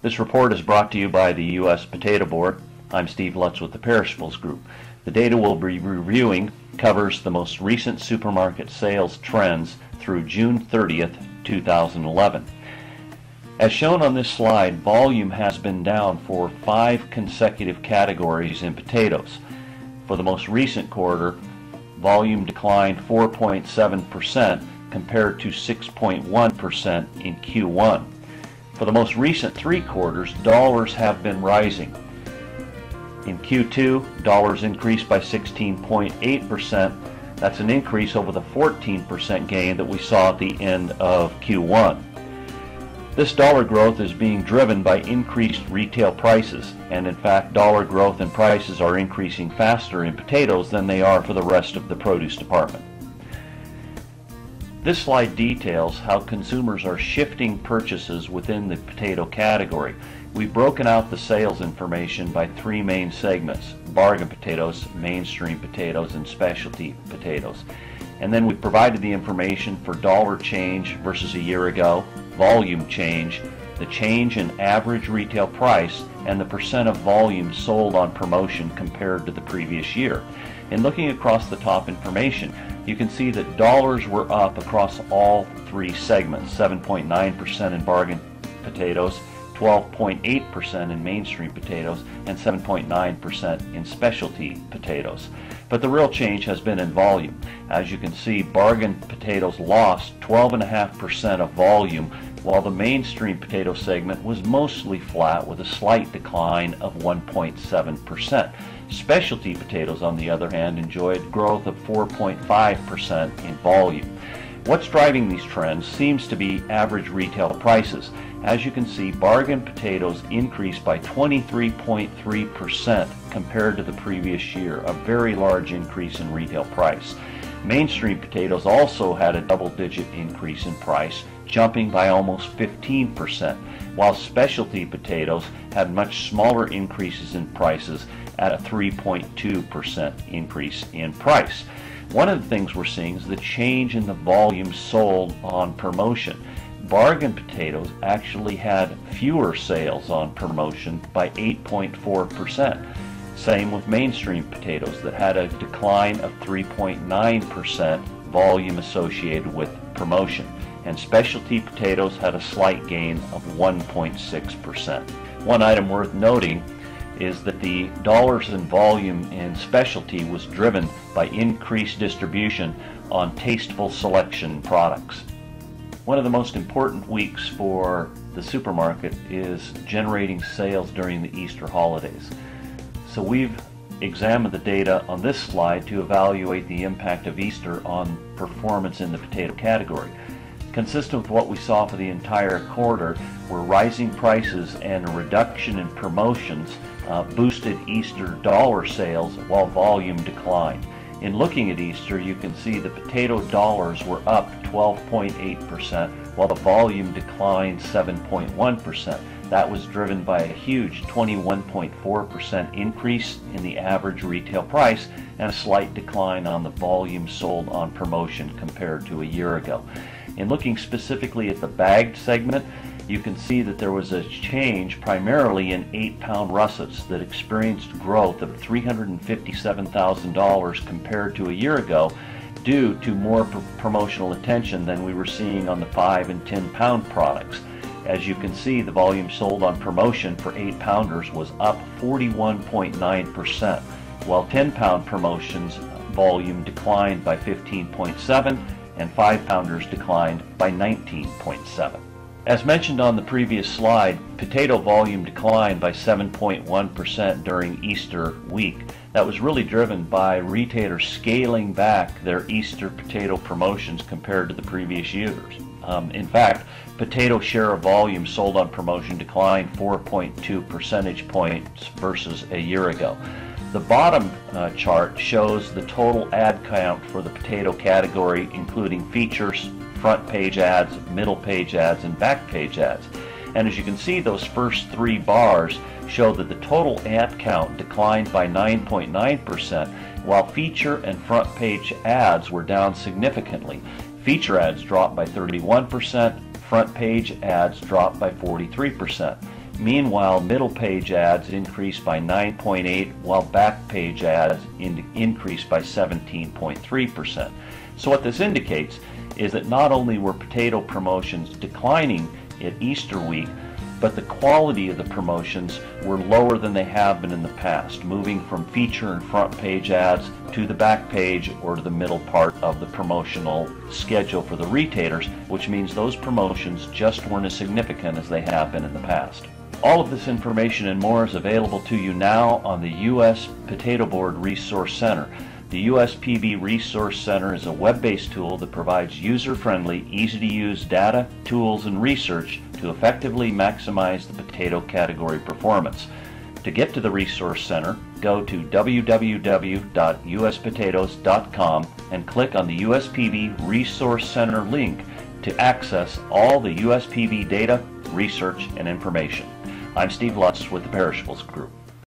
This report is brought to you by the U.S. Potato Board. I'm Steve Lutz with the Perishables Group. The data we'll be reviewing covers the most recent supermarket sales trends through June 30th, 2011. As shown on this slide, volume has been down for 5 consecutive categories in potatoes. For the most recent quarter, volume declined 4.7% compared to 6.1% in Q1. For the most recent 3 quarters, dollars have been rising. In Q2, dollars increased by 16.8%. That's an increase over the 14% gain that we saw at the end of Q1. This dollar growth is being driven by increased retail prices, and in fact, dollar growth and prices are increasing faster in potatoes than they are for the rest of the produce department. This slide details how consumers are shifting purchases within the potato category. We've broken out the sales information by 3 main segments: bargain potatoes, mainstream potatoes, and specialty potatoes. And then we provided the information for dollar change versus a year ago, volume change, the change in average retail price, and the percent of volume sold on promotion compared to the previous year. In looking across the top information, you can see that dollars were up across all 3 segments: 7.9% in bargain potatoes, 12.8% in mainstream potatoes, and 7.9% in specialty potatoes. But the real change has been in volume. As you can see, bargain potatoes lost 12.5% of volume, while the mainstream potato segment was mostly flat with a slight decline of 1.7%. Specialty potatoes, on the other hand, enjoyed growth of 4.5% in volume. What's driving these trends seems to be average retail prices. As you can see, bargain potatoes increased by 23.3% compared to the previous year, a very large increase in retail price. Mainstream potatoes also had a double-digit increase in price, jumping by almost 15%, while specialty potatoes had much smaller increases in prices at a 3.2% increase in price. One of the things we're seeing is the change in the volume sold on promotion. Bargain potatoes actually had fewer sales on promotion by 8.4%. Same with mainstream potatoes that had a decline of 3.9% volume associated with promotion. And specialty potatoes had a slight gain of 1.6%. One item worth noting is that the dollars in volume in specialty was driven by increased distribution on Tasteful Selection products. One of the most important weeks for the supermarket is generating sales during the Easter holidays. So we've examined the data on this slide to evaluate the impact of Easter on performance in the potato category. Consistent with what we saw for the entire quarter, were rising prices and a reduction in promotions boosted Easter dollar sales while volume declined. In looking at Easter, you can see the potato dollars were up 12.8%, while the volume declined 7.1%. That was driven by a huge 21.4% increase in the average retail price and a slight decline on the volume sold on promotion compared to a year ago. In looking specifically at the bagged segment, you can see that there was a change primarily in 8-pound russets that experienced growth of $357,000 compared to a year ago due to more promotional attention than we were seeing on the 5 and 10-pound products. As you can see, the volume sold on promotion for 8-pounders was up 41.9%, while 10-pound promotions volume declined by 15.7% and 5-pounders declined by 19.7%. As mentioned on the previous slide, potato volume declined by 7.1% during Easter week. That was really driven by retailers scaling back their Easter potato promotions compared to the previous years. In fact, potato share of volume sold on promotion declined 4.2 percentage points versus a year ago. The bottom chart shows the total ad count for the potato category, including features, front page ads, middle page ads, and back page ads. And as you can see, those first 3 bars show that the total ad count declined by 9.9%, while feature and front page ads were down significantly. Feature ads dropped by 31%, front page ads dropped by 43%. Meanwhile, middle page ads increased by 9.8%, while back page ads increased by 17.3%. So what this indicates is that not only were potato promotions declining at Easter week, but the quality of the promotions were lower than they have been in the past, moving from feature and front page ads to the back page or to the middle part of the promotional schedule for the retailers, which means those promotions just weren't as significant as they have been in the past. All of this information and more is available to you now on the U.S. Potato Board Resource Center. The USPB Resource Center is a web-based tool that provides user-friendly, easy-to-use data, tools, and research to effectively maximize the potato category performance. To get to the Resource Center, go to www.uspotatoes.com and click on the USPB Resource Center link to access all the USPB data, research, and information. I'm Steve Lutz with the Perishables Group.